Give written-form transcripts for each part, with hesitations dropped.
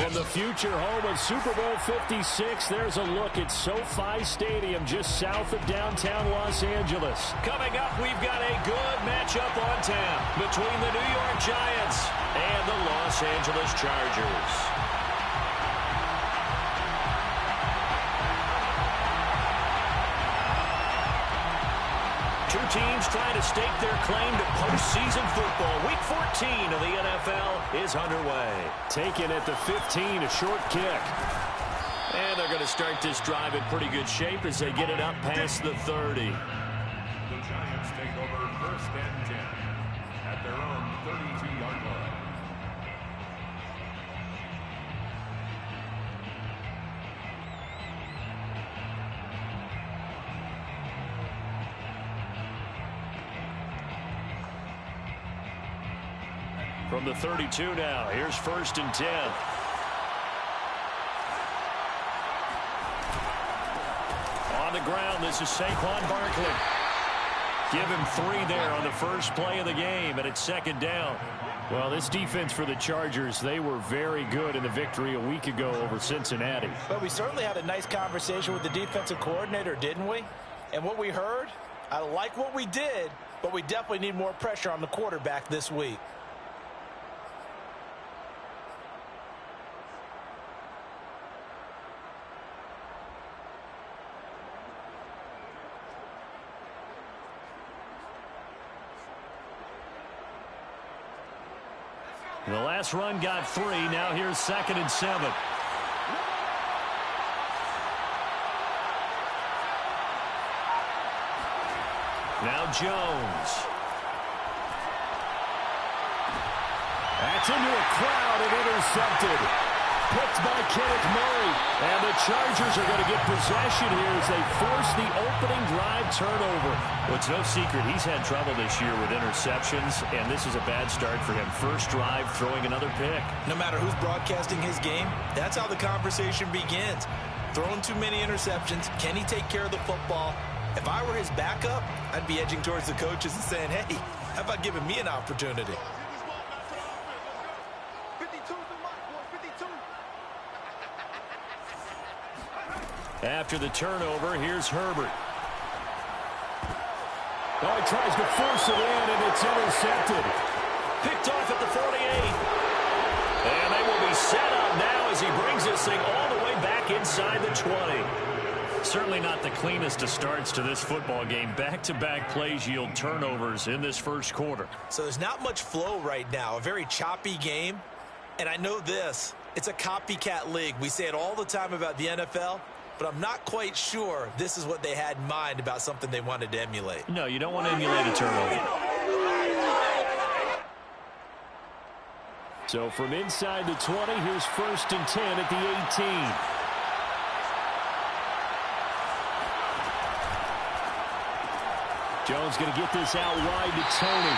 From the future home of Super Bowl 56, there's a look at SoFi Stadium just south of downtown Los Angeles. Coming up, we've got a good matchup on tap between the New York Giants and the Los Angeles Chargers. Two teams trying to stake their claim to postseason football. Week 14 of the NFL is underway. Taken at the 15, a short kick. And they're going to start this drive in pretty good shape as they get it up past the 30. The Giants take over first and 10 at their own 32-yard line. From the 32 now, here's first and 10. On the ground, this is Saquon Barkley. Give him 3 there on the first play of the game, and it's second down. Well, this defense for the Chargers, they were very good in the victory a week ago over Cincinnati. But we certainly had a nice conversation with the defensive coordinator, didn't we? And what we heard, I like what we did, but we definitely need more pressure on the quarterback this week. The last run got 3. Now here's second and 7. Now Jones. That's into a crowd and intercepted. Picked by Kenneth Murray. And the Chargers are going to get possession here as they force the opening drive turnover. Well, it's no secret he's had trouble this year with interceptions, and this is a bad start for him. First drive, throwing another pick. No matter who's broadcasting his game, that's how the conversation begins. Throwing too many interceptions. Can he take care of the football? If I were his backup, I'd be edging towards the coaches and saying, hey, how about giving me an opportunity? After the turnover, here's Herbert. Oh, he tries to force it in, and it's intercepted. Picked off at the 48. And they will be set up now as he brings this thing all the way back inside the 20. Certainly not the cleanest of starts to this football game. Back-to-back plays yield turnovers in this first quarter. So there's not much flow right now. A very choppy game. And I know this. It's a copycat league. We say it all the time about the NFL. But I'm not quite sure this is what they had in mind about something they wanted to emulate. No, you don't want to emulate a turnover. So from inside the 20, here's first and 10 at the 18. Jones going to get this out wide to Tony.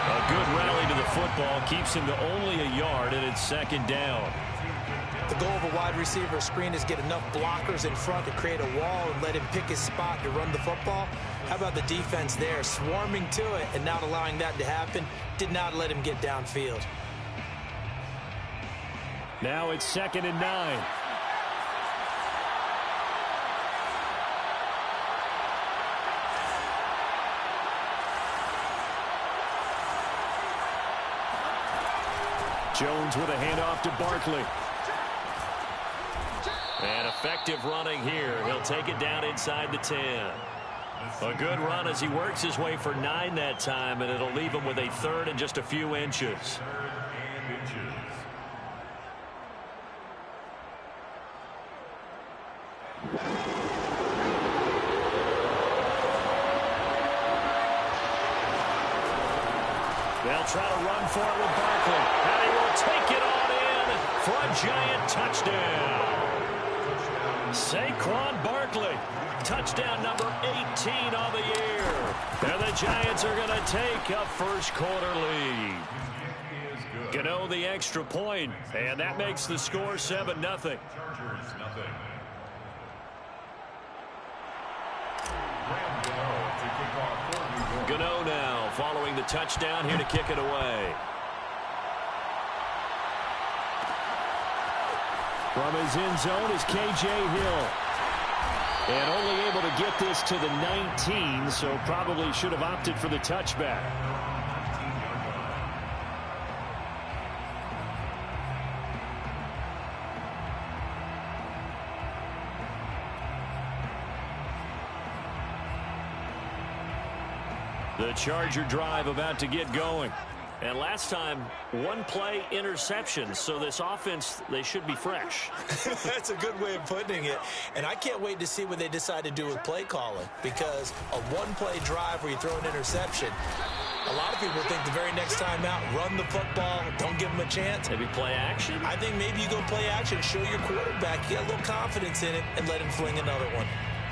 A good rally to the football keeps him to only a yard, and it's second down. The goal of a wide receiver screen is get enough blockers in front to create a wall and let him pick his spot to run the football. How about the defense there, swarming to it and not allowing that to happen? Did not let him get downfield. Now it's second and 9. Jones with a handoff to Barkley. And effective running here. He'll take it down inside the 10. A good run as he works his way for 9 that time, and it'll leave him with a third and just a few inches. They'll try to run for it with Barkley. And he will take it on in for a Giant touchdown. Saquon Barkley. Touchdown number 18 on the year. And the Giants are going to take a first quarter lead. Gano the extra point, and that makes the score 7-0. Gano now following the touchdown here to kick it away. From his end zone is K.J. Hill. And only able to get this to the 19, so probably should have opted for the touchback. The Charger drive about to get going. And last time, one play interception. So this offense, they should be fresh. That's a good way of putting it. And I can't wait to see what they decide to do with play calling. Because a one-play drive where you throw an interception, a lot of people think the very next time out, run the football, don't give them a chance. Maybe play action? I think maybe you go play action, show your quarterback, you got a little confidence in it, and let him fling another one.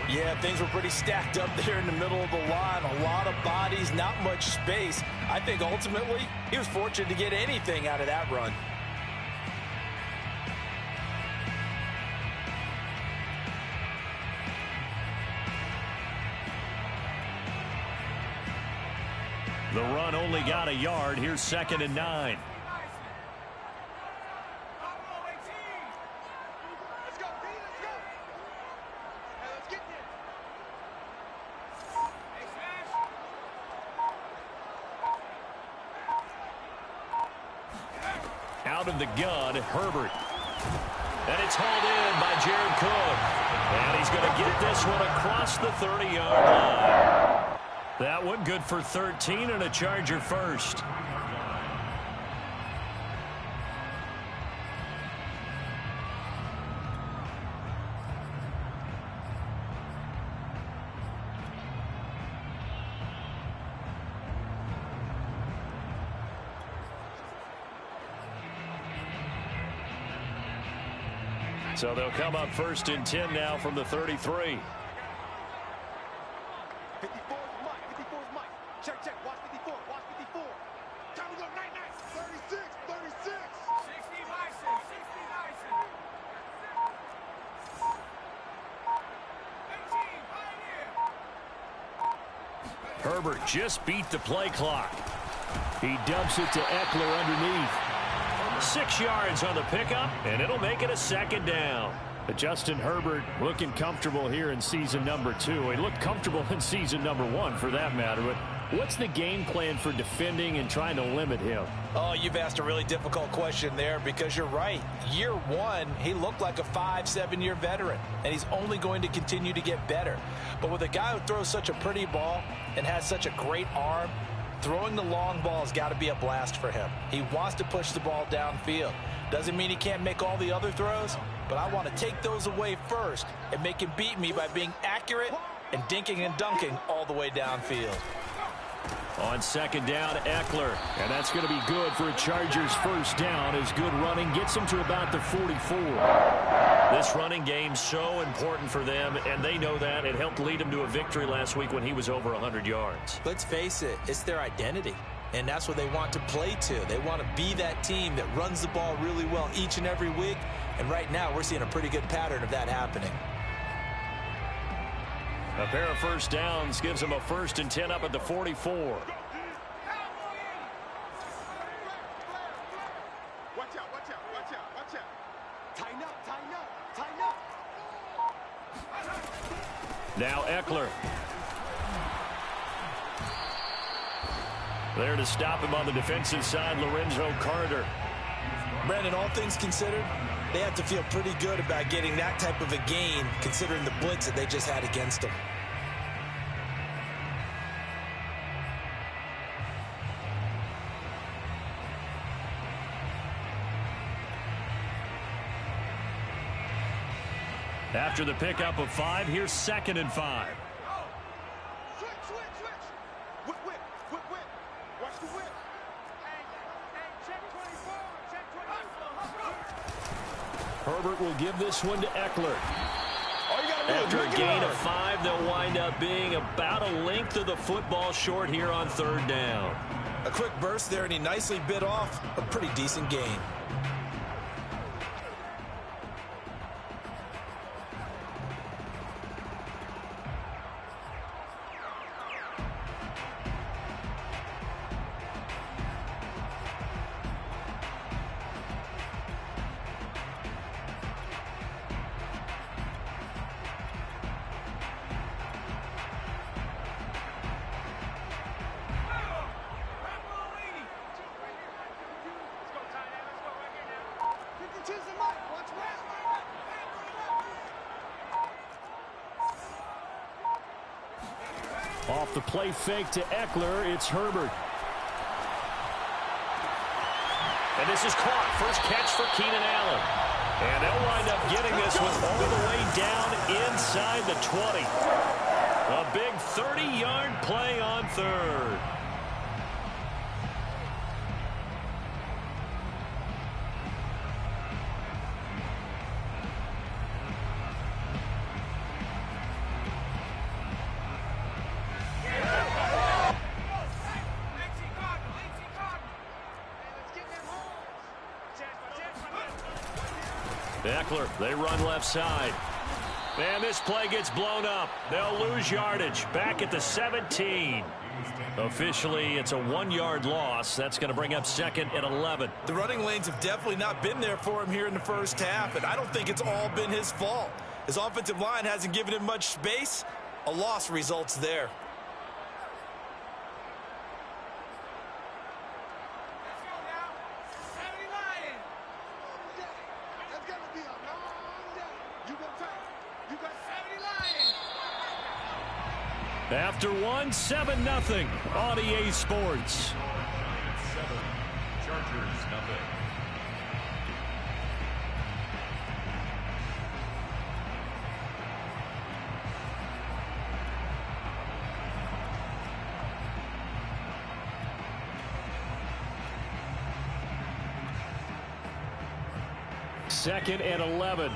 Yeah, things were pretty stacked up there in the middle of the line. A lot of bodies, not much space. I think ultimately he was fortunate to get anything out of that run. The run only got a yard. Here's 2nd and 9. Out of the gun, Herbert. And it's hauled in by Jared Cook. And he's going to get this one across the 30-yard line. That one good for 13 and a Charger first. So they'll come up 1st and 10 now from the 33. 54 is Mike. 54 is Mike. Check, check. Watch 54. Watch 54. Time to go. Night, night. 36. 36. 60 Bison. 60 Bison. 18 Pioneer. Herbert just beat the play clock. He dumps it to Eckler underneath. 6 yards on the pickup, and it'll make it a 2nd down. But Justin Herbert looking comfortable here in season number 2. He looked comfortable in season number 1 for that matter. But what's the game plan for defending and trying to limit him? Oh, you've asked a really difficult question there because you're right. Year 1, he looked like a 5-7-year veteran, and he's only going to continue to get better. But with a guy who throws such a pretty ball and has such a great arm, throwing the long ball has got to be a blast for him. He wants to push the ball downfield. Doesn't mean he can't make all the other throws, but I want to take those away first and make him beat me by being accurate and dinking and dunking all the way downfield. On 2nd down, Eckler. And that's going to be good for a Chargers 1st down as good running gets him to about the 44. This running game's so important for them, and they know that. It helped lead them to a victory last week when he was over 100 yards. Let's face it, it's their identity, and that's what they want to play to. They want to be that team that runs the ball really well each and every week, and right now we're seeing a pretty good pattern of that happening. A pair of 1st downs gives them a 1st and 10 up at the 44. Watch out, watch out, watch out, watch out. Tighten up, tighten up, tighten up. Now Eckler. There to stop him on the defensive side, Lorenzo Carter. Brandon, all things considered, they have to feel pretty good about getting that type of a gain considering the blitz that they just had against them. After the pickup of 5, here's 2nd and 5. Switch, switch, switch. Whip, whip, whip, whip. Watch the whip. Hey, check 24, check 24. Herbert will give this one to Eckler. All you gotta do After is a gain of 5, they'll wind up being about a length of the football short here on 3rd down. A quick burst there, and he nicely bit off a pretty decent gain. Tease the mic. Watch where. Off the play fake to Eckler, it's Herbert. And this is caught. First catch for Keenan Allen. And they'll wind up getting this one all the way down inside the 20. A big 30-yard play on third. Eckler, they run left side. And this play gets blown up. They'll lose yardage back at the 17. Officially, it's a 1-yard loss. That's going to bring up 2nd and 11. The running lanes have definitely not been there for him here in the first half, and I don't think it's all been his fault. His offensive line hasn't given him much space. A loss results there. After one, 7-0 on EA Sports. 7, Chargers nothing. Second and 11.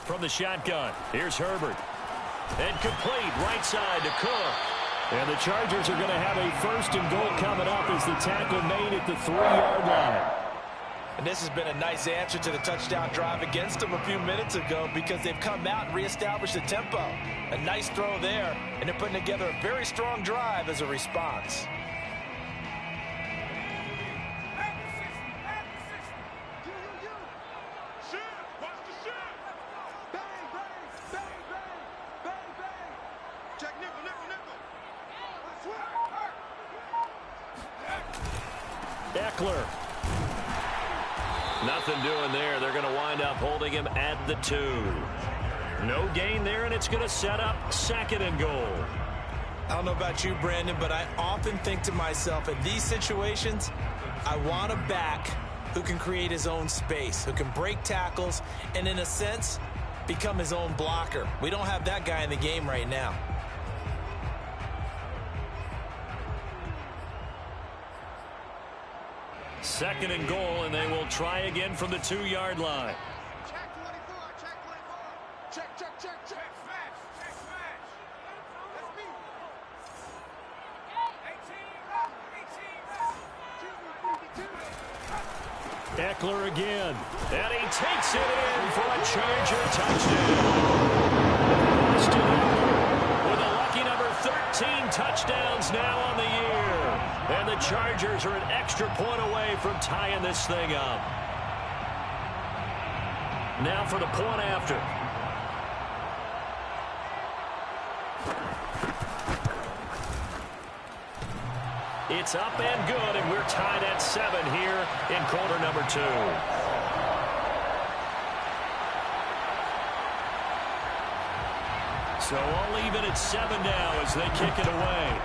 From the shotgun, here's Herbert. And complete right side to Cook. And the Chargers are going to have a 1st and goal coming up as the tackle made at the 3-yard line. And this has been a nice answer to the touchdown drive against them a few minutes ago because they've come out and reestablished the tempo. A nice throw there, and they're putting together a very strong drive as a response. Eckler. Nothing doing there. They're going to wind up holding him at the 2. No gain there, and it's going to set up 2nd and goal. I don't know about you, Brandon, but I often think to myself, in these situations, I want a back who can create his own space, who can break tackles, and in a sense, become his own blocker. We don't have that guy in the game right now. Second and goal, and they will try again from the 2-yard line. Check 24, check 24. Check, check, check, check. Smash, check, smash. That's me. 18, 18. Eckler again. And he takes it in for a Charger touchdown. Austin Eckler with a lucky number 13 touchdowns now on the year. And the Chargers are an extra point away from tying this thing up. Now for the point after. It's up and good, and we're tied at 7 here in quarter number 2. So all even at 7 now as they kick it away.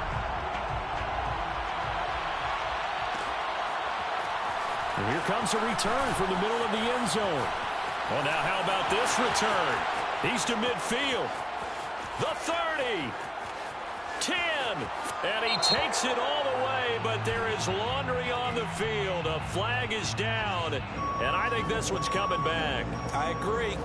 And here comes a return from the middle of the end zone. Well, now how about this return? He's to midfield. The 30. 10. And he takes it all the way, but there is laundry on the field. A flag is down, and I think this one's coming back. I agree.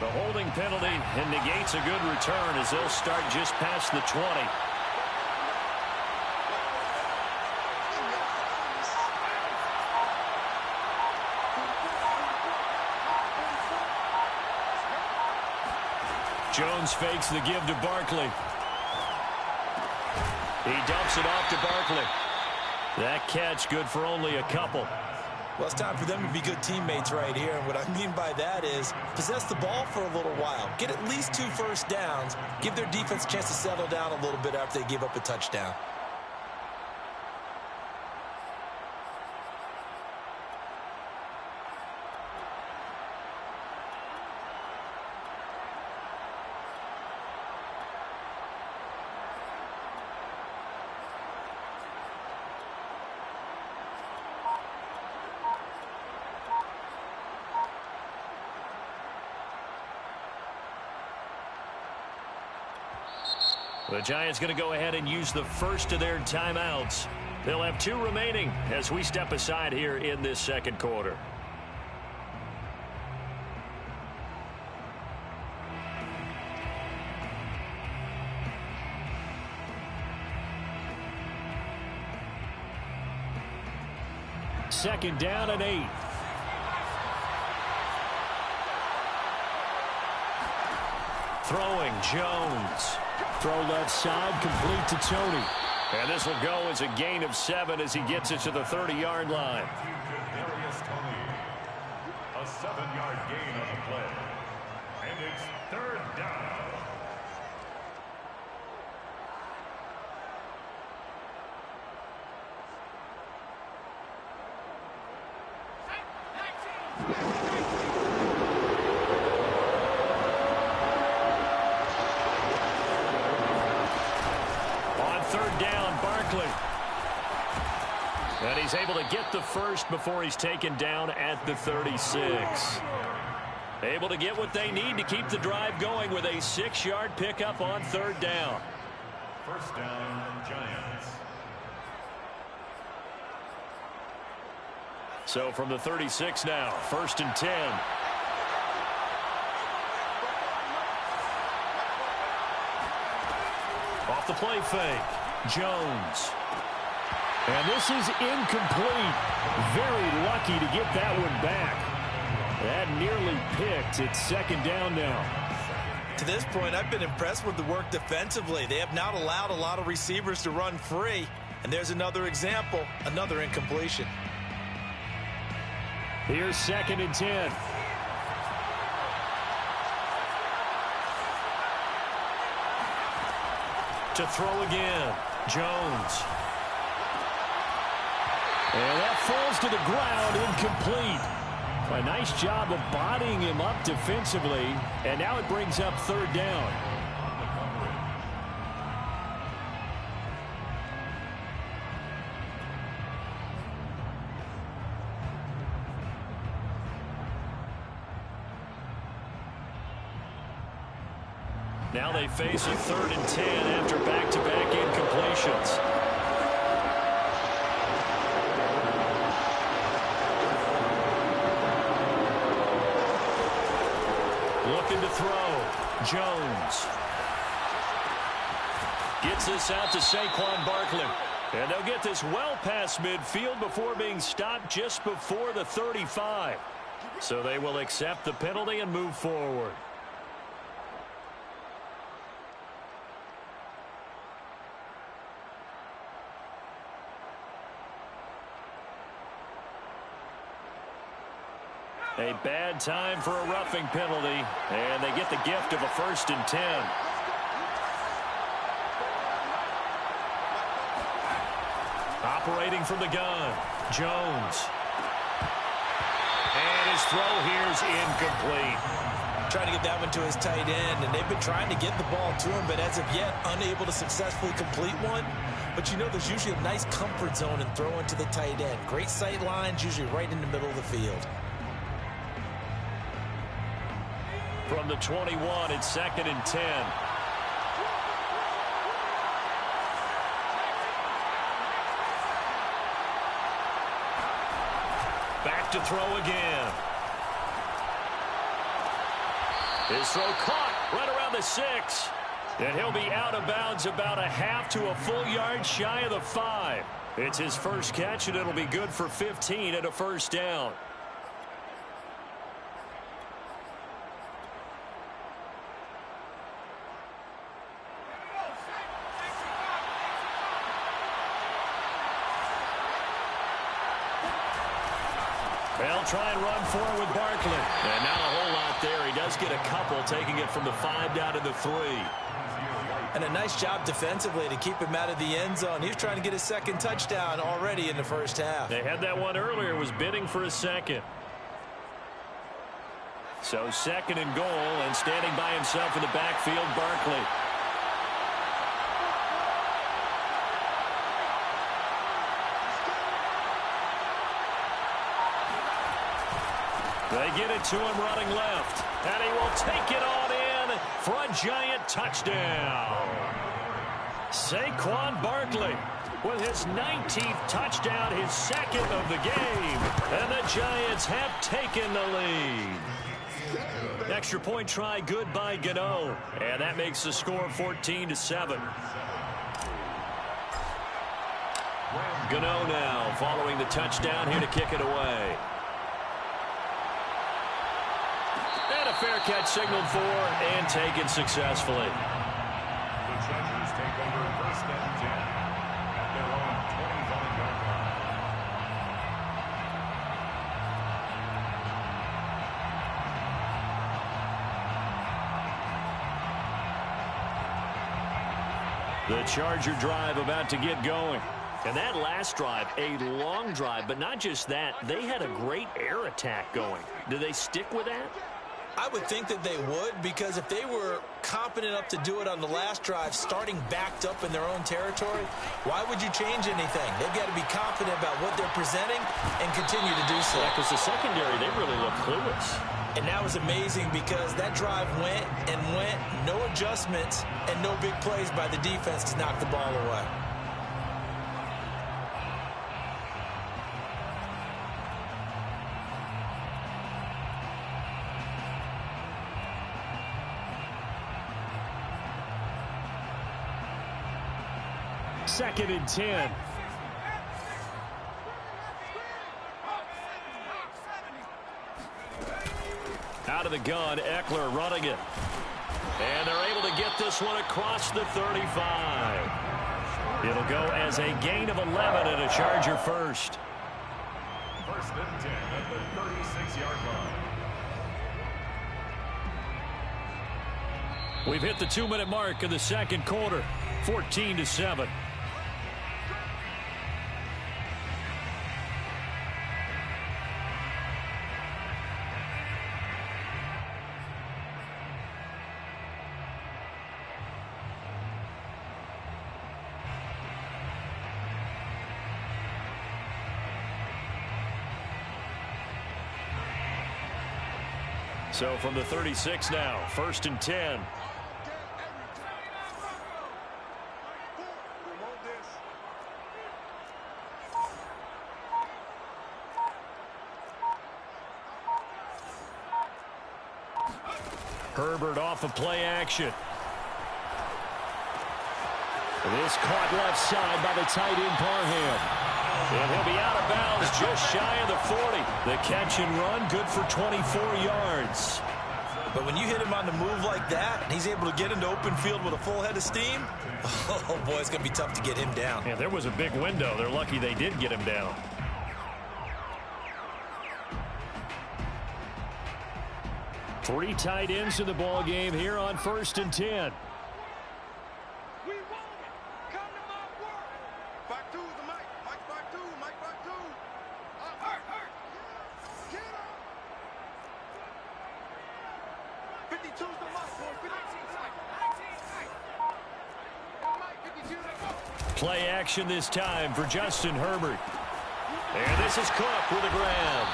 The holding penalty and negates a good return as they'll start just past the 20. Jones fakes the give to Barkley. He dumps it off to Barkley. That catch good for only a couple. Well, it's time for them to be good teammates right here. And what I mean by that is possess the ball for a little while. Get at least 2 first downs. Give their defense a chance to settle down a little bit after they give up a touchdown. The Giants going to go ahead and use the first of their timeouts. They'll have 2 remaining as we step aside here in this second quarter. Second down and 8. Throwing, Jones. Throw left side, complete to Tony. And this will go as a gain of 7 as he gets it to the 30-yard line. Kadarius Toney. A 7-yard gain on the play. And it's 3rd down. And he's able to get the first before he's taken down at the 36. Able to get what they need to keep the drive going with a 6-yard pickup on 3rd down. First down, Giants. So from the 36 now, 1st and 10. Off the play fake, Jones. And this is incomplete. Very lucky to get that one back. That nearly picked. It's 2nd down now. To this point, I've been impressed with the work defensively. They have not allowed a lot of receivers to run free. And there's another example, another incompletion. Here's 2nd and 10. To throw again, Jones. And that falls to the ground, incomplete. A nice job of bodying him up defensively, and now it brings up 3rd down. Now they face a 3rd and 10 after back-to-back incompletions. Looking to throw. Jones. Gets this out to Saquon Barkley. And they'll get this well past midfield before being stopped just before the 35. So they will accept the penalty and move forward. A bad time for a roughing penalty, and they get the gift of a 1st and 10. Operating from the gun, Jones. And his throw here's incomplete. Trying to get that one to his tight end, and they've been trying to get the ball to him, but as of yet, unable to successfully complete one. But you know there's usually a nice comfort zone in throwing to the tight end. Great sight lines, usually right in the middle of the field. From the 21, it's 2nd and 10. Back to throw again. His throw caught right around the 6. And he'll be out of bounds about a half to a full yard shy of the 5. It's his first catch, and it'll be good for 15 and a first down. They'll try and run forward with Barkley. And not a whole lot there. He does get a couple, taking it from the 5 down to the 3. And a nice job defensively to keep him out of the end zone. He was trying to get his second touchdown already in the first half. They had that one earlier, was bidding for a second. So second and goal, and standing by himself in the backfield, Barkley. They get it to him running left, and he will take it on in for a Giant touchdown. Saquon Barkley with his 19th touchdown, his second of the game, and the Giants have taken the lead. Extra point try good by Gano, and that makes the score 14-7. Gano now following the touchdown here to kick it away. And a fair catch signaled for and taken successfully. The Chargers take over first and 10 at their own 25-yard line. The Charger drive about to get going. And that last drive, a long drive, but not just that, they had a great air attack going. Do they stick with that? I would think that they would, because if they were competent enough to do it on the last drive, starting backed up in their own territory, why would you change anything? They've got to be confident about what they're presenting and continue to do so. Yeah, because the secondary, they really look clueless. And that was amazing because that drive went and went, no adjustments and no big plays by the defense to knock the ball away. Second and 10. Out of the gun, Eckler running it. And they're able to get this one across the 35. It'll go as a gain of 11 and a Charger first. First and 10 at the 36-yard line. We've hit the 2-minute mark of the second quarter. 14-7. So from the 36 now, first and 10. Herbert off of play action. This caught left side by the tight end Parham. And he'll be out of bounds just shy of the 40. The catch and run, good for 24 yards. But when you hit him on the move like that, and he's able to get into open field with a full head of steam, oh boy, it's going to be tough to get him down. Yeah, there was a big window. They're lucky they did get him down. Three tight ends in the ball game here on first and 10. We want it. Come to my work. Back to the mic. Mike back to. Mike back to. Hurt. Get up. 52's the mic. 52. Play action this time for Justin Herbert. And this is Cook with a grab.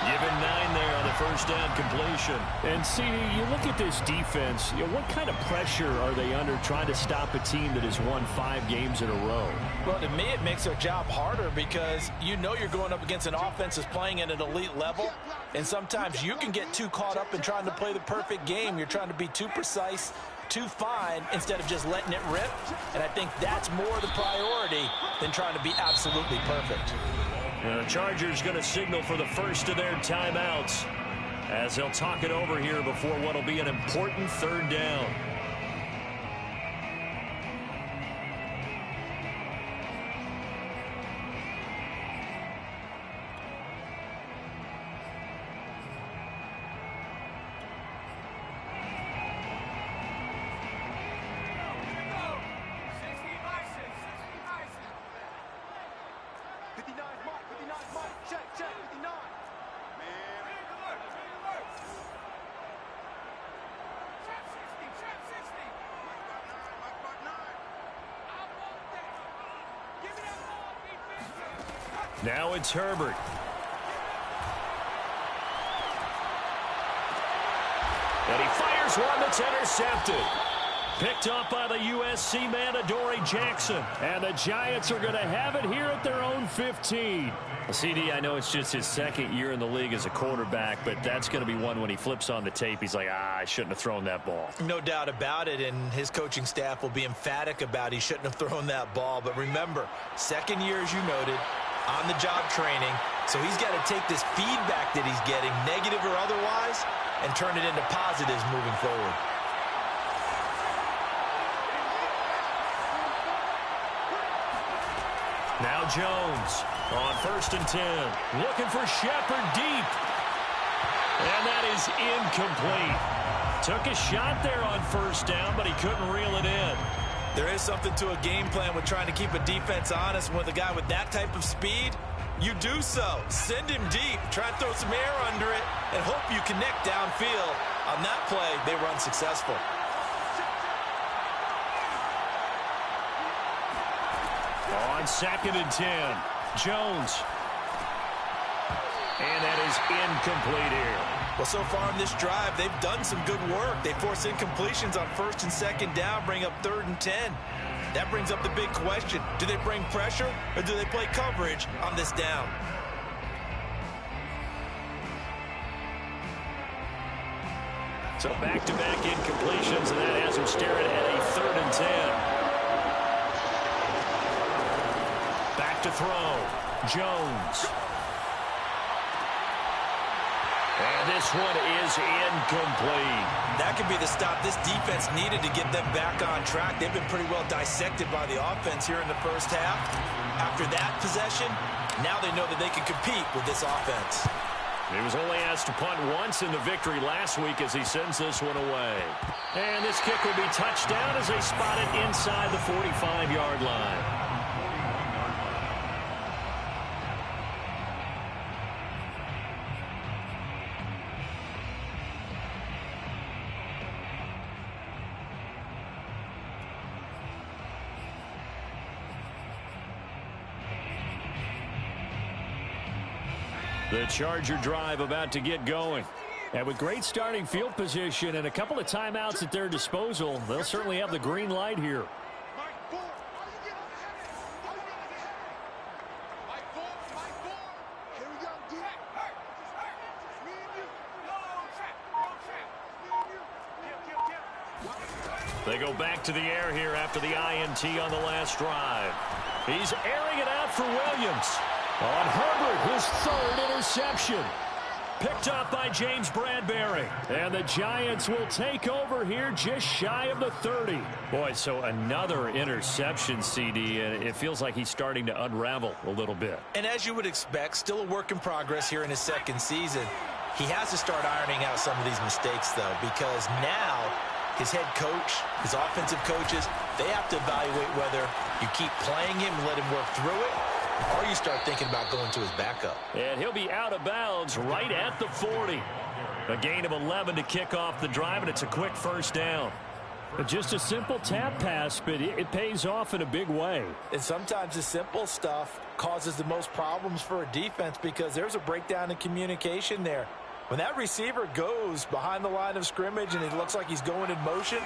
Given 9 there on the first down completion. And, CD, you look at this defense, what kind of pressure are they under trying to stop a team that has won 5 games in a row? Well, to me, it makes their job harder because you know you're going up against an offense that's playing at an elite level, and sometimes you can get too caught up in trying to play the perfect game. You're trying to be too precise, too fine, instead of just letting it rip, and I think that's more the priority than trying to be absolutely perfect. The Chargers going to signal for the first of their timeouts as they'll talk it over here before what will be an important 3rd down. Now it's Herbert. And he fires one that's intercepted. Picked up by the USC man, Adoree Jackson. And the Giants are going to have it here at their own 15. Well, CD, I know it's just his 2nd year in the league as a quarterback, but that's going to be one when he flips on the tape. He's like, I shouldn't have thrown that ball. No doubt about it, and his coaching staff will be emphatic about he shouldn't have thrown that ball. But remember, 2nd year, as you noted, on-the-job training, so he's got to take this feedback that he's getting, negative or otherwise, and turn it into positives moving forward. Now Jones on 1st and 10. Looking for Shepard deep. And that is incomplete. Took a shot there on 1st down, but he couldn't reel it in. There is something to a game plan with trying to keep a defense honest. With a guy with that type of speed, you do so. Send him deep, try and throw some air under it, and hope you connect downfield. On that play, they were unsuccessful. On 2nd and 10, Jones. And that is incomplete here. Well, so far in this drive, they've done some good work. They force incompletions on 1st and 2nd down, bring up 3rd and 10. That brings up the big question. Do they bring pressure or do they play coverage on this down? So back-to-back incompletions, and that has him staring at a 3rd and 10. Back to throw. Jones. And this one is incomplete. That could be the stop this defense needed to get them back on track. They've been pretty well dissected by the offense here in the 1st half. After that possession, now they know that they can compete with this offense. He was only asked to punt once in the victory last week as he sends this one away. And this kick will be touched down as they spot it inside the 45-yard line. The Charger drive about to get going. And with great starting field position and a couple of timeouts at their disposal, they'll certainly have the green light here. They go back to the air here after the INT on the last drive. He's airing it out for Williams. On Herbert, his 3rd interception. Picked up by James Bradbury. And the Giants will take over here just shy of the 30. Boy, so another interception, CD, and it feels like he's starting to unravel a little bit. And as you would expect, still a work in progress here in his 2nd season. He has to start ironing out some of these mistakes, though, because now his head coach, his offensive coaches, they have to evaluate whether you keep playing him and let him work through it, or you start thinking about going to his backup. And he'll be out of bounds right at the 40. A gain of 11 to kick off the drive, and it's a quick 1st down. Just a simple tap pass, but it pays off in a big way. And sometimes the simple stuff causes the most problems for a defense because there's a breakdown in communication there. When that receiver goes behind the line of scrimmage and it looks like he's going in motion,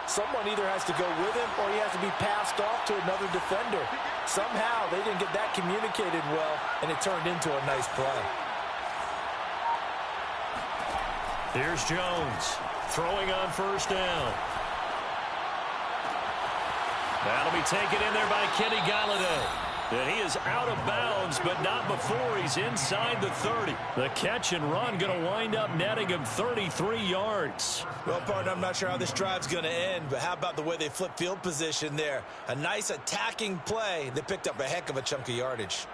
someone either has to go with him or he has to be passed off to another defender. Somehow they didn't get that communicated well, and it turned into a nice play. Here's Jones throwing on first down. That'll be taken in there by Kenny Golladay. And he is out of bounds, but not before he's inside the 30. The catch and run going to wind up netting him 33 yards. Well, partner, I'm not sure how this drive's going to end, but how about the way they flip field position there? A nice attacking play that picked up a heck of a chunk of yardage.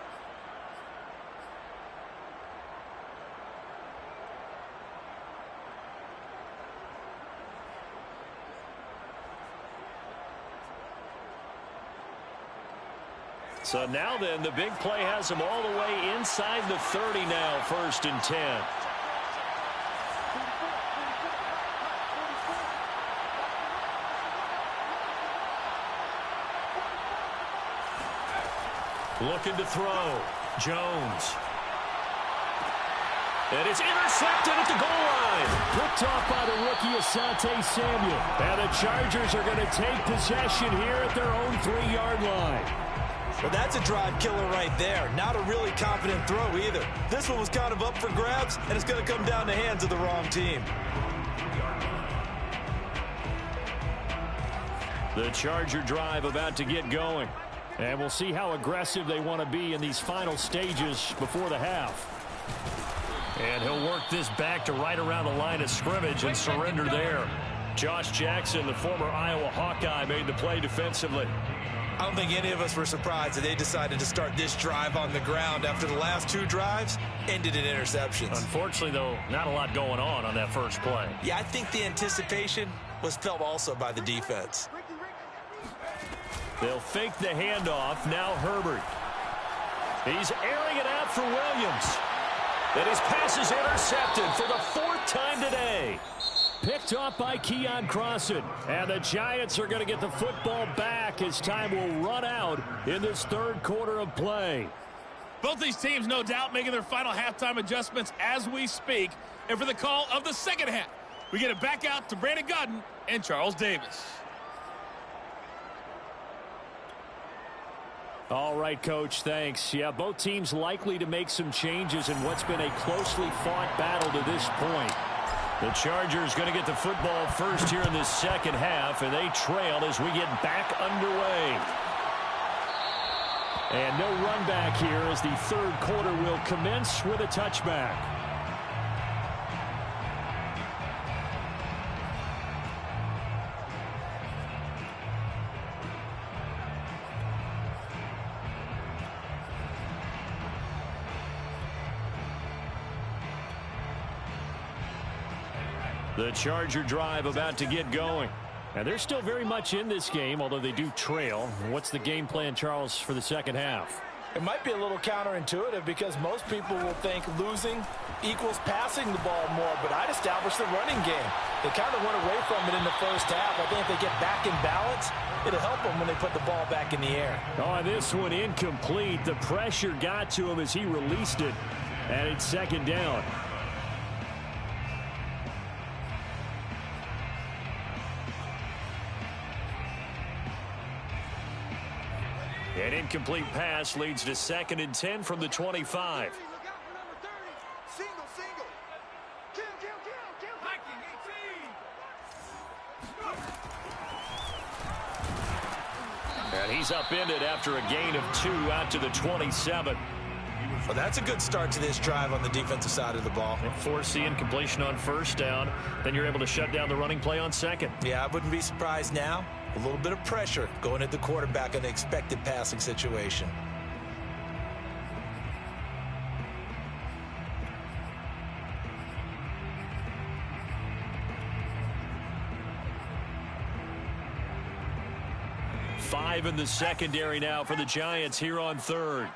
So now then, the big play has him all the way inside the 30 now, 1st and 10. Looking to throw. Jones. And it's intercepted at the goal line. Picked off by the rookie Asante Samuel. And the Chargers are going to take possession here at their own 3-yard line. Well, that's a drive killer right there. Not a really confident throw either. This one was kind of up for grabs, and it's going to come down the hands of the wrong team. The Charger drive about to get going. And we'll see how aggressive they want to be in these final stages before the half. And he'll work this back to right around the line of scrimmage and surrender there. Josh Jackson, the former Iowa Hawkeye, made the play defensively. I don't think any of us were surprised that they decided to start this drive on the ground after the last 2 drives ended in interceptions. Unfortunately, though, not a lot going on that first play. Yeah, I think the anticipation was felt also by the defense. They'll fake the handoff. Now Herbert. He's airing it out for Williams. And his pass is intercepted for the 4th time today. Picked off by Keon Crossan. And the Giants are going to get the football back as time will run out in this 3rd quarter of play. Both these teams, no doubt, making their final halftime adjustments as we speak. And for the call of the second half, we get it back out to Brandon Gaudin and Charles Davis. All right, Coach, thanks. Yeah, both teams likely to make some changes in what's been a closely fought battle to this point. The Chargers going to get the football first here in this second half, and they trail as we get back underway. And no run back here as the 3rd quarter will commence with a touchback. The Charger drive about to get going. And they're still very much in this game, although they do trail. What's the game plan, Charles, for the second half? It might be a little counterintuitive because most people will think losing equals passing the ball more, but I'd establish the running game. They kind of went away from it in the first half. I think if they get back in balance, it'll help them when they put the ball back in the air. Oh, this one incomplete. The pressure got to him as he released it, and it's 2nd down. An incomplete pass leads to 2nd and 10 from the 25. Single, single. Kill, kill, kill, kill. Viking 18. And he's upended after a gain of 2 out to the 27. Well, that's a good start to this drive on the defensive side of the ball. Force the incompletion on first down. Then you're able to shut down the running play on 2nd. Yeah, I wouldn't be surprised now. A little bit of pressure going at the quarterback in an expected passing situation. Five in the secondary now for the Giants here on 3rd.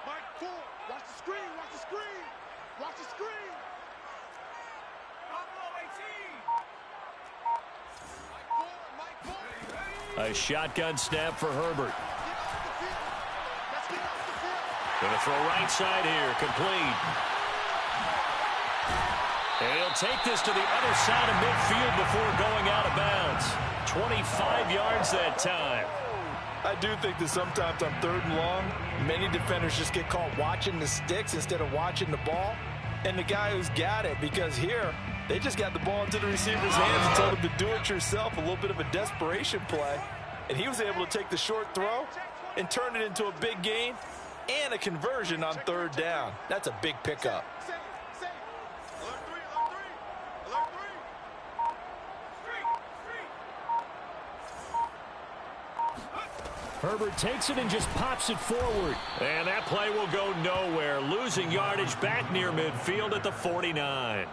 Mike, 4. Watch the screen, watch the screen. Watch the screen. A shotgun snap for Herbert. Going to throw right side here. Complete. And he'll take this to the other side of midfield before going out of bounds. 25 yards that time. I do think that sometimes on 3rd and long, many defenders just get caught watching the sticks instead of watching the ball. And the guy who's got it, because here, they just got the ball into the receiver's hands and told him to do it yourself, a little bit of a desperation play. And he was able to take the short throw and turn it into a big gain and a conversion on 3rd down. That's a big pickup. Herbert takes it and just pops it forward. And that play will go nowhere. Losing yardage back near midfield at the 49.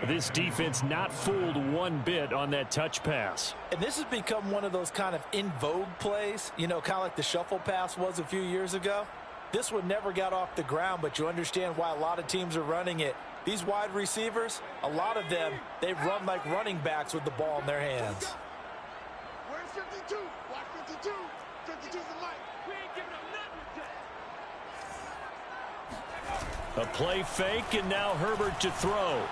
This defense not fooled one bit on that touch pass. And this has become one of those kind of in vogue plays, you know, kind of like the shuffle pass was a few years ago. This one never got off the ground, but you understand why a lot of teams are running it. These wide receivers, a lot of them, they run like running backs with the ball in their hands. Where's 52? Watch 52. 52's the light. We ain't giving up nothing. A play fake, and now Herbert to throw.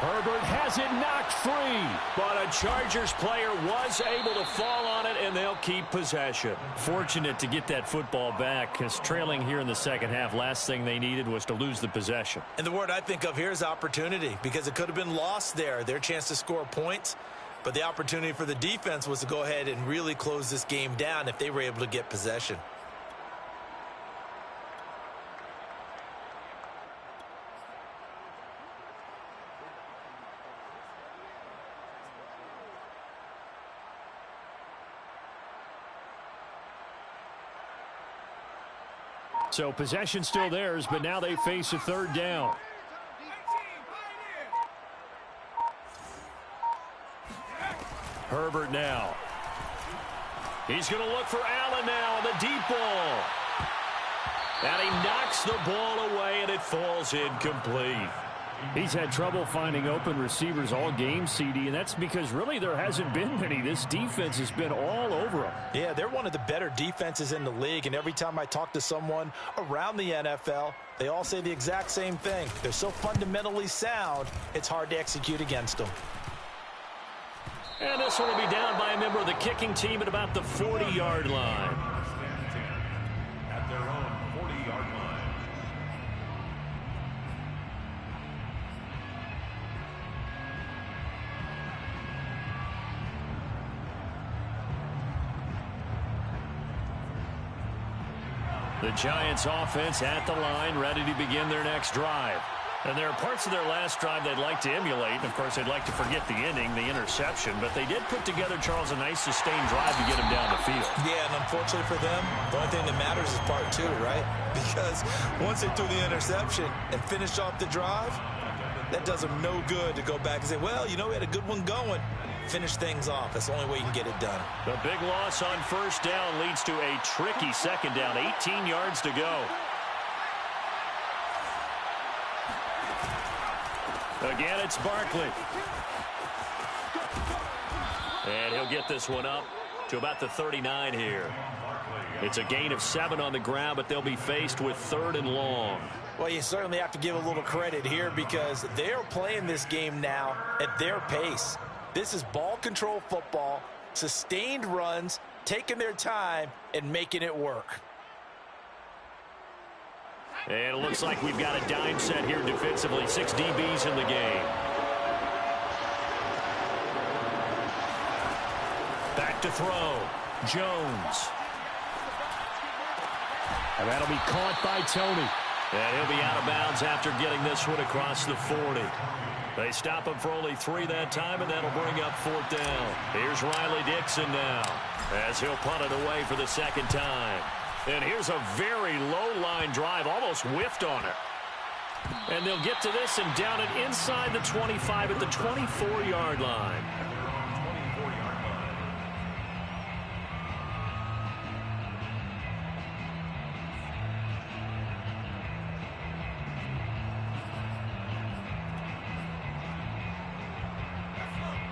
Herbert has it knocked free, but a Chargers player was able to fall on it, and they'll keep possession. Fortunate to get that football back, because trailing here in the second half, last thing they needed was to lose the possession. And the word I think of here is opportunity, because it could have been lost there, their chance to score points. But the opportunity for the defense was to go ahead and really close this game down if they were able to get possession. So possession still theirs, but now they face a 3rd down. Herbert now. He's going to look for Allen now on the deep ball. And he knocks the ball away, and it falls incomplete. He's had trouble finding open receivers all game, CD, and that's because really there hasn't been many. This defense has been all over him. Yeah, they're one of the better defenses in the league, and every time I talk to someone around the NFL, they all say the exact same thing. They're so fundamentally sound, it's hard to execute against them. And this one will be down by a member of the kicking team at about the 40-yard line. At their own 40-yard line. The Giants offense at the line, ready to begin their next drive. And there are parts of their last drive they'd like to emulate. Of course, they'd like to forget the inning, the interception. But they did put together, Charles, a nice sustained drive to get them down the field. Yeah, and unfortunately for them, the only thing that matters is part 2, right? Because once they threw the interception and finished off the drive, that does them no good to go back and say, well, you know, we had a good one going. Finish things off. That's the only way you can get it done. The big loss on 1st down leads to a tricky 2nd down. 18 yards to go. Again, it's Barkley. And he'll get this one up to about the 39 here. It's a gain of 7 on the ground, but they'll be faced with 3rd and long. Well, you certainly have to give a little credit here because they're playing this game now at their pace. This is ball control football, sustained runs, taking their time, and making it work. And it looks like we've got a dime set here defensively. 6 DBs in the game. Back to throw. Jones. And that'll be caught by Tony. And he'll be out of bounds after getting this one across the 40. They stop him for only 3 that time, and that'll bring up 4th down. Here's Riley Dixon now as he'll punt it away for the 2nd time. And here's a very low-line drive, almost whiffed on it. And they'll get to this and down it inside the 25 at the 24-yard line.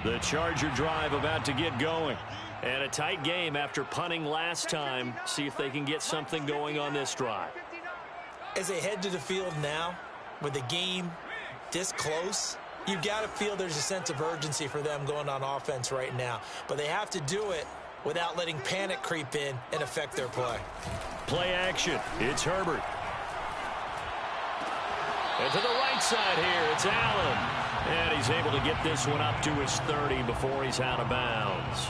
The Charger drive about to get going. And a tight game after punting last time. See if they can get something going on this drive. As they head to the field now, with the game this close, you've got to feel there's a sense of urgency for them going on offense right now. But they have to do it without letting panic creep in and affect their play. Play action. It's Herbert. And to the right side here, it's Allen. And he's able to get this one up to his 30 before he's out of bounds.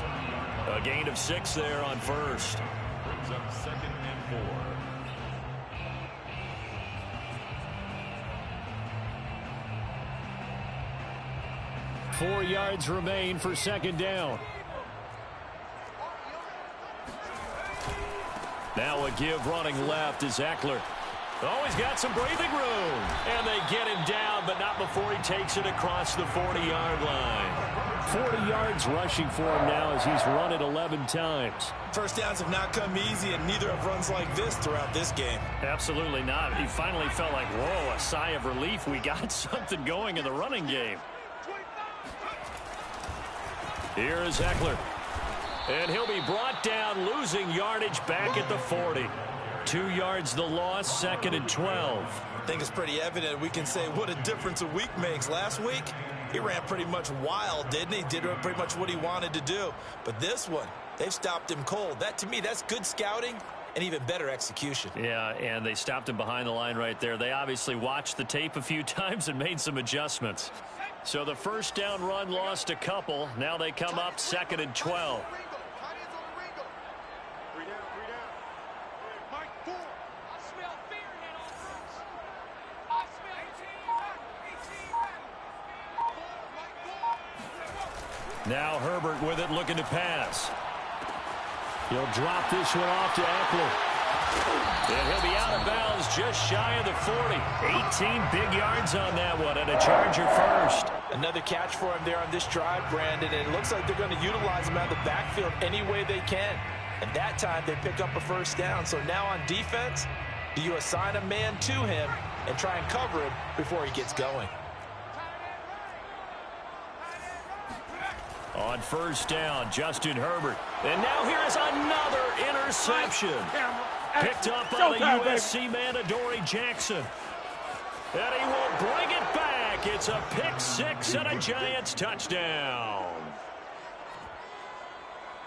A gain of 6 there on first. Brings up 2nd and 4. 4 yards remain for 2nd down. Now a give running left is Eckler. Oh, he's got some breathing room. And they get him down, but not before he takes it across the 40-yard line. 40 yards rushing for him now as he's run it 11 times. First downs have not come easy, and neither have runs like this throughout this game. Absolutely not. He finally felt like, whoa, a sigh of relief. We got something going in the running game. Here is Eckler. And he'll be brought down, losing yardage back at the 40. 2 yards the loss, 2nd and 12. I think it's pretty evident we can say what a difference a week makes. Last week, he ran pretty much wild, didn't he? Did pretty much what he wanted to do. But this one, they've stopped him cold. That, to me, that's good scouting and even better execution. Yeah, and they stopped him behind the line right there. They obviously watched the tape a few times and made some adjustments. So the first down run lost a couple. Now they come up 2nd and 12. Now Herbert with it, looking to pass. He'll drop this one off to Eckler. And he'll be out of bounds just shy of the 40. 18 big yards on that one, and a Charger first. Another catch for him there on this drive, Brandon, and it looks like they're going to utilize him out of the backfield any way they can. And that time they pick up a first down. So now on defense, do you assign a man to him and try and cover him before he gets going? On first down, Justin Herbert. And now here is another interception. Picked up by the USC man, Adoree Jackson. And he will bring it back. It's a pick 6 and a Giants touchdown.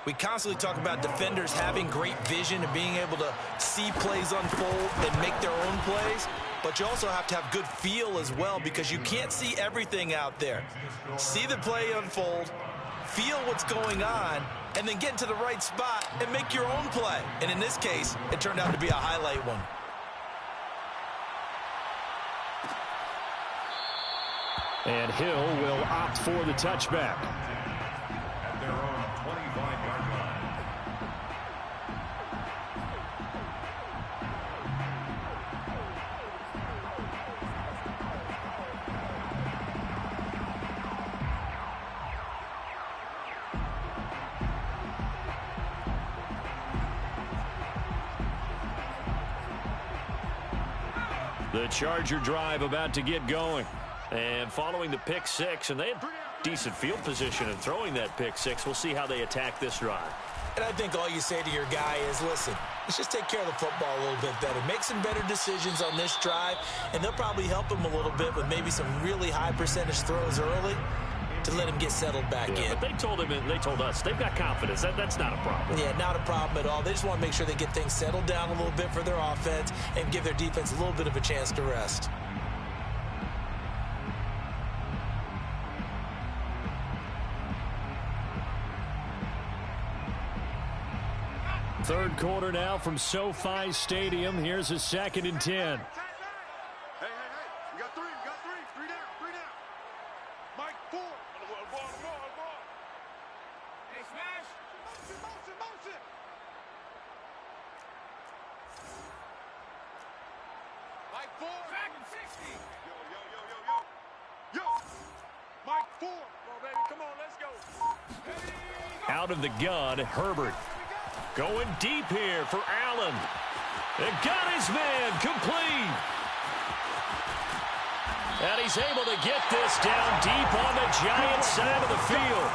We constantly talk about defenders having great vision and being able to see plays unfold and make their own plays. But you also have to have good feel as well, because you can't see everything out there. See the play unfold, feel what's going on, and then get into the right spot and make your own play. And in this case, it turned out to be a highlight one. And Hill will opt for the touchback. At their own 25-yard line. The Charger drive about to get going. And following the pick 6, and they had decent field position in throwing that pick 6. We'll see how they attack this drive. And I think all you say to your guy is, listen, let's just take care of the football a little bit better. Make some better decisions on this drive, and they'll probably help him a little bit with maybe some really high percentage throws early to let him get settled back in. But they told him, and they told us, they've got confidence. That's not a problem. Yeah, not a problem at all. They just want to make sure they get things settled down a little bit for their offense and give their defense a little bit of a chance to rest. Third quarter now from SoFi Stadium. Here's a 2nd and 10. Hey. We got three. Three down. Mike, 4. Ball. Hey, smash. Motion. Mike, 4. Back in 60. Yo. Mike, 4. Come on, baby. Come on, let's go. Out of the gun, Herbert. Going deep here for Allen. And got his man complete. And he's able to get this down deep on the Giants side of the field.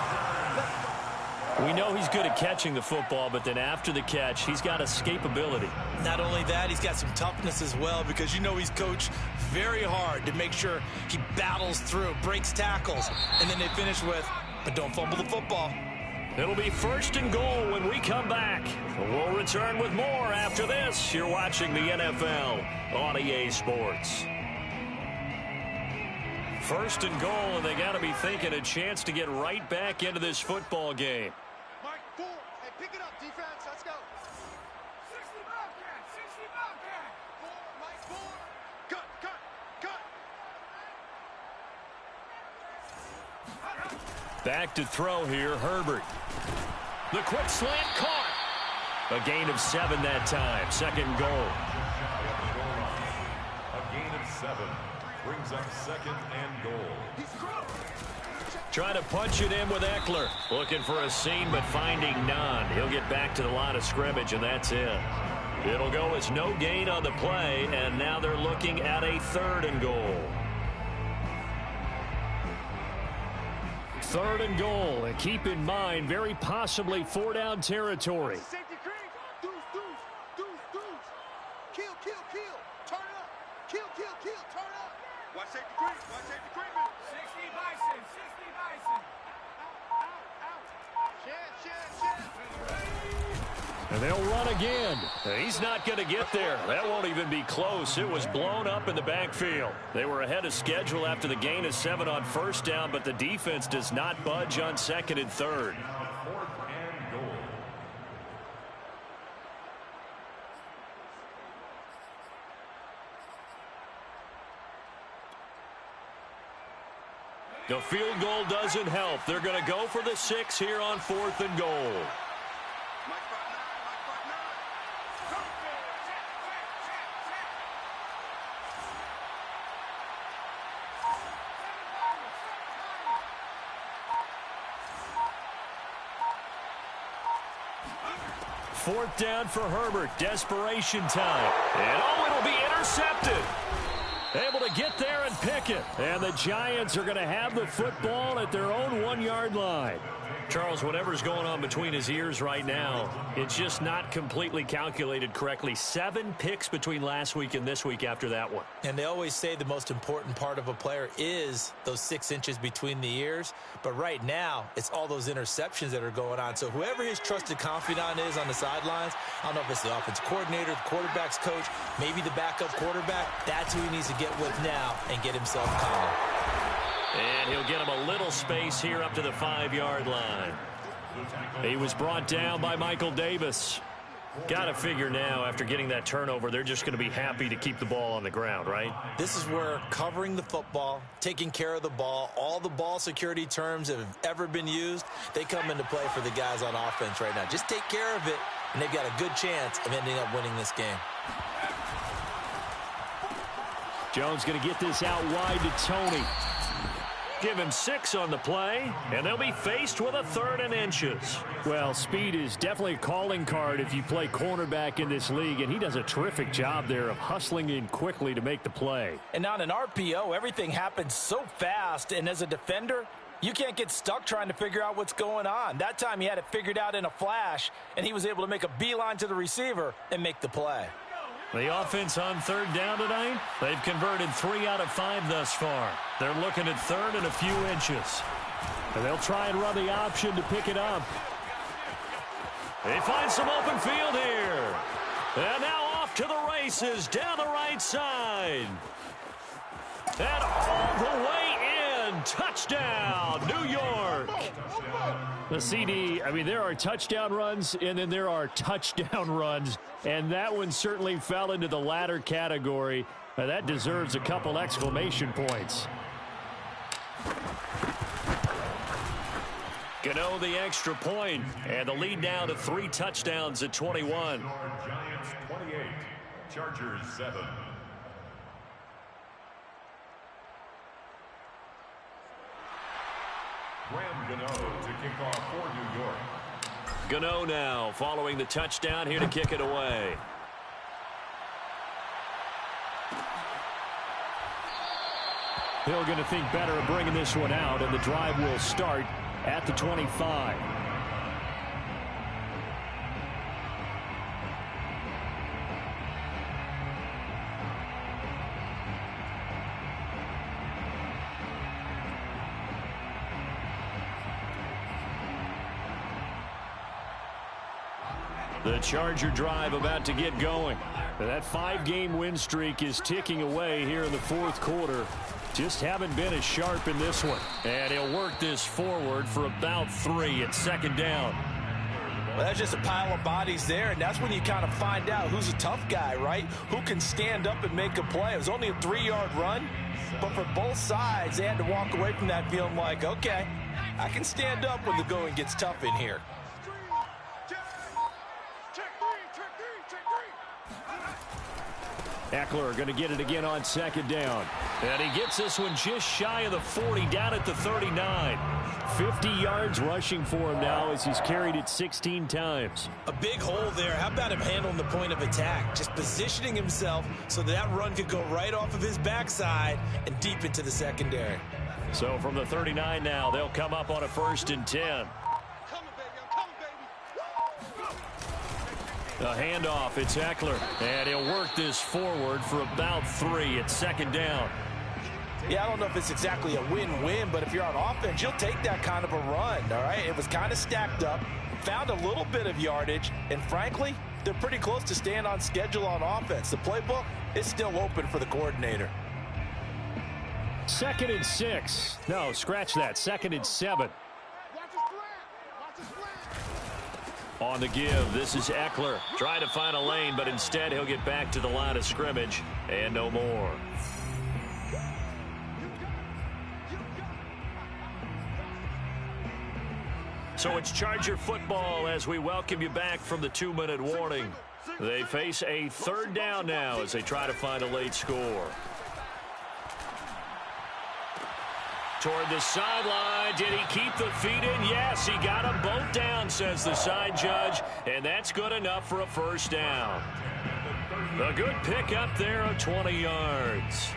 We know he's good at catching the football, but then after the catch, he's got escapability. Not only that, he's got some toughness as well, because you know he's coached very hard to make sure he battles through, breaks tackles, and then they finish with, but don't fumble the football. It'll be 1st and goal when we come back. We'll return with more after this. You're watching the NFL on EA Sports. 1st and goal, and they got to be thinking a chance to get right back into this football game. Mike, 4. Hey, pick it up, defense. Let's go. 60 Bobcat. 60 Bobcat. 4, Mike, 4. Cut, cut, cut. Back to throw here, Herbert. The quick slant caught. A gain of 7 that time. 2nd goal. A gain of 7 brings up 2nd and goal. Trying to punch it in with Eckler. Looking for a seam, but finding none. He'll get back to the line of scrimmage, and that's it. It'll go as no gain on the play, and now they're looking at a 3rd and goal. 3rd and goal, and keep in mind, very possibly 4-down territory. Safety cream. Deuce, deuce, deuce, deuce. Kill, kill, kill. Turn it up. Kill, kill, kill. Turn it up. Watch safety cream. Watch safety cream. 60 Bison. 60 Bison. Out. Shit. And they'll run again. He's not going to get there. That won't even be close. It was blown up in the backfield. They were ahead of schedule after the gain of 7 on 1st down, but the defense does not budge on 2nd and 3rd. 4th and goal. The field goal doesn't help. They're going to go for the 6 here on 4th and goal. Mike 5-9. Fourth down for Herbert. Desperation time. And it'll be intercepted. Able to get there and pick it. And the Giants are going to have the football at their own 1-yard line. Charles, whatever's going on between his ears right now, it's just not completely calculated correctly. 7 picks between last week and this week after that one. And they always say the most important part of a player is those 6 inches between the ears. But right now, it's all those interceptions that are going on. So whoever his trusted confidant is on the sidelines, I don't know if it's the offensive coordinator, the quarterback's coach, maybe the backup quarterback, that's who he needs to get with now and get himself calm. And he'll get him a little space here up to the 5-yard line. He was brought down by Michael Davis. Got to figure now, after getting that turnover, they're just going to be happy to keep the ball on the ground, right? This is where covering the football, taking care of the ball, all the ball security terms that have ever been used, they come into play for the guys on offense right now. Just take care of it, and they've got a good chance of ending up winning this game. Jones going to get this out wide to Tony. Give him 6 on the play, and they'll be faced with a 3rd and inches. Well, speed is definitely a calling card if you play cornerback in this league, and he does a terrific job there of hustling in quickly to make the play. And on an RPO, everything happens so fast, and as a defender, you can't get stuck trying to figure out what's going on. That time he had it figured out in a flash, and he was able to make a beeline to the receiver and make the play. The offense on 3rd down tonight, they've converted 3 out of 5 thus far. They're looking at 3rd and a few inches. And they'll try and run the option to pick it up. They find some open field here. And now off to the races down the right side. And all the way in. Touchdown, New York. The CD, I mean, there are touchdown runs, and then there are touchdown runs. And that one certainly fell into the latter category. That deserves a couple exclamation points. Gano the extra point, and the lead now to 3 touchdowns at 21. Giants 28, Chargers 7. Graham Gano to kick off for New York. Gano now following the touchdown here to kick it away. Hill going to think better of bringing this one out, and the drive will start at the 25. The Charger drive about to get going. That 5-game win streak is ticking away here in the fourth quarter. Just haven't been as sharp in this one. And he'll work this forward for about 3 at second down. Well, that's just a pile of bodies there, and that's when you kind of find out who's a tough guy, right? Who can stand up and make a play. It was only a 3-yard run, but for both sides, they had to walk away from that feeling like, okay, I can stand up when the going gets tough in here. Eckler going to get it again on second down. And he gets this one just shy of the 40, down at the 39. 50 yards rushing for him now as he's carried it 16 times. A big hole there. How about him handling the point of attack? Just positioning himself so that run could go right off of his backside and deep into the secondary. So from the 39 now, they'll come up on a 1st and 10. A handoff, it's Eckler, and he'll work this forward for about 3 at second down. Yeah, I don't know if it's exactly a win-win, but if you're on offense, you'll take that kind of a run, all right? It was kind of stacked up, found a little bit of yardage, and frankly, they're pretty close to staying on schedule on offense. The playbook is still open for the coordinator. 2nd and 6. No, scratch that. 2nd and 7. On the give, this is Eckler. Trying to find a lane, but instead he'll get back to the line of scrimmage and no more. So it's Charger football as we welcome you back from the 2-minute warning. They face a 3rd down now as they try to find a late score. Toward the sideline. Did he keep the feet in? Yes, he got them both down, says the side judge, and that's good enough for a 1st down. A good pick up there of 20 yards.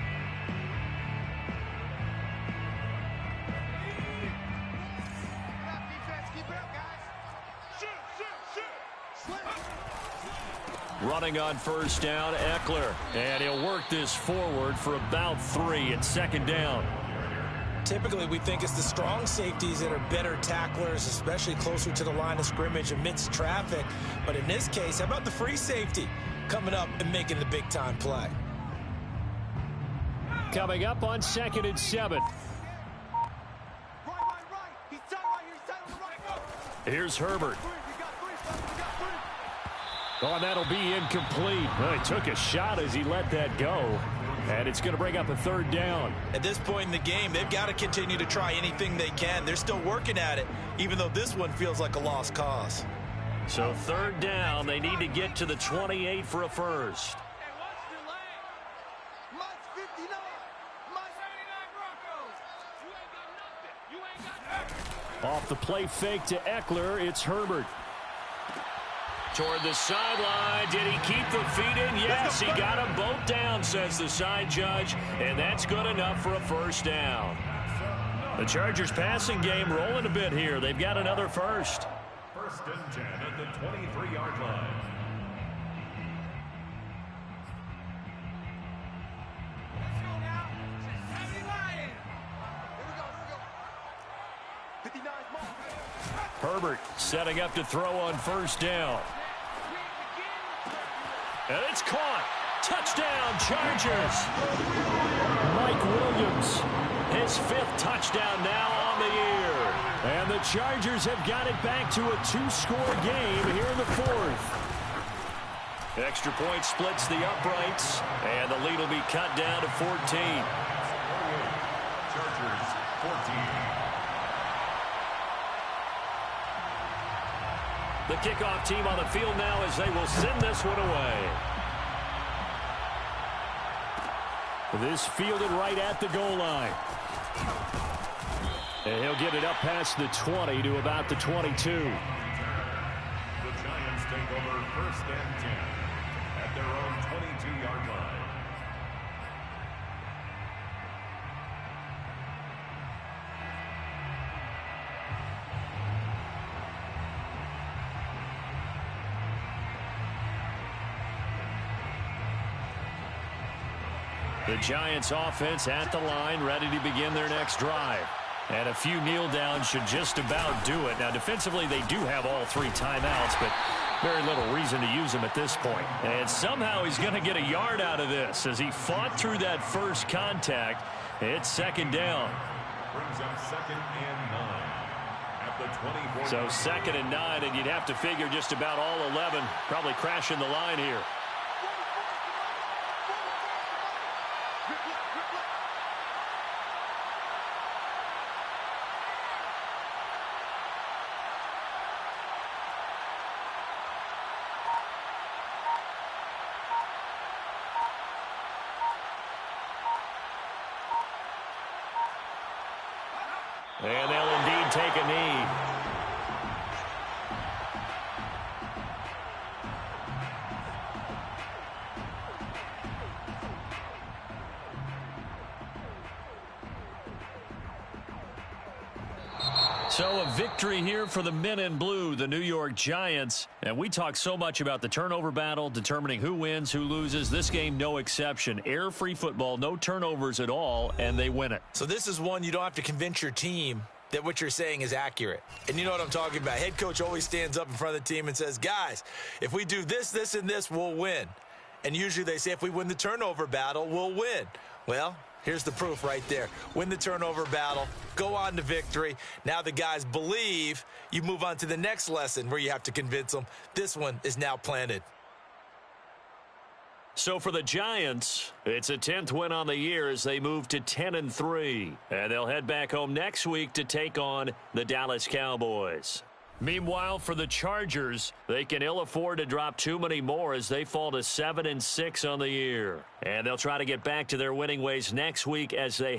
Running on 1st down, Eckler, and he'll work this forward for about 3 at second down. Typically, we think it's the strong safeties that are better tacklers, especially closer to the line of scrimmage amidst traffic. But in this case, how about the free safety coming up and making the big-time play? Coming up on 2nd and 7. Here's Herbert. Oh, and that'll be incomplete. Well, he took a shot as he let that go. And it's going to bring up a 3rd down. At this point in the game, they've got to continue to try anything they can. They're still working at it, even though this one feels like a lost cause. So 3rd down, they need to get to the 28 for a 1st. Off the play fake to Eckler, it's Herbert. Toward the sideline. Did he keep the feet in? Yes, he got them both down, says the side judge, and that's good enough for a 1st down. The Chargers passing game rolling a bit here. They've got another 1st. 1st and 10 at the 23-yard line. Herbert setting up to throw on 1st down. And it's caught. Touchdown, Chargers. Mike Williams. His 5th touchdown now on the year. And the Chargers have got it back to a 2-score game here in the 4th. Extra point splits the uprights, and the lead will be cut down to 14. Chargers 14. The kickoff team on the field now as they will send this one away. This fielded right at the goal line. And he'll get it up past the 20 to about the 22. The Giants take over 1st and 10 at their own 22-yard line. The Giants offense at the line, ready to begin their next drive. And a few kneel downs should just about do it. Now, defensively, they do have all 3 timeouts, but very little reason to use them at this point. And somehow he's going to get a yard out of this as he fought through that first contact. It's second down. Brings up 2nd and 9 at the 24. So 2nd and 9, and you'd have to figure just about all 11 probably crashing the line here. And they'll indeed take a knee. So a victory here for the men in blue, the New York Giants. And we talk so much about the turnover battle, determining who wins, who loses. This game, no exception. Air-free football, no turnovers at all, and they win it. So this is one you don't have to convince your team that what you're saying is accurate. And you know what I'm talking about. Head coach always stands up in front of the team and says, guys, if we do this, this, and this, we'll win. And usually they say if we win the turnover battle, we'll win. Well, here's the proof right there. Win the turnover battle, go on to victory. Now the guys believe. You move on to the next lesson where you have to convince them. This one is now planted. So for the Giants, it's a 10th win on the year as they move to 10-3. And they'll head back home next week to take on the Dallas Cowboys. Meanwhile, for the Chargers, they can ill afford to drop too many more as they fall to 7-6 on the year. And they'll try to get back to their winning ways next week as they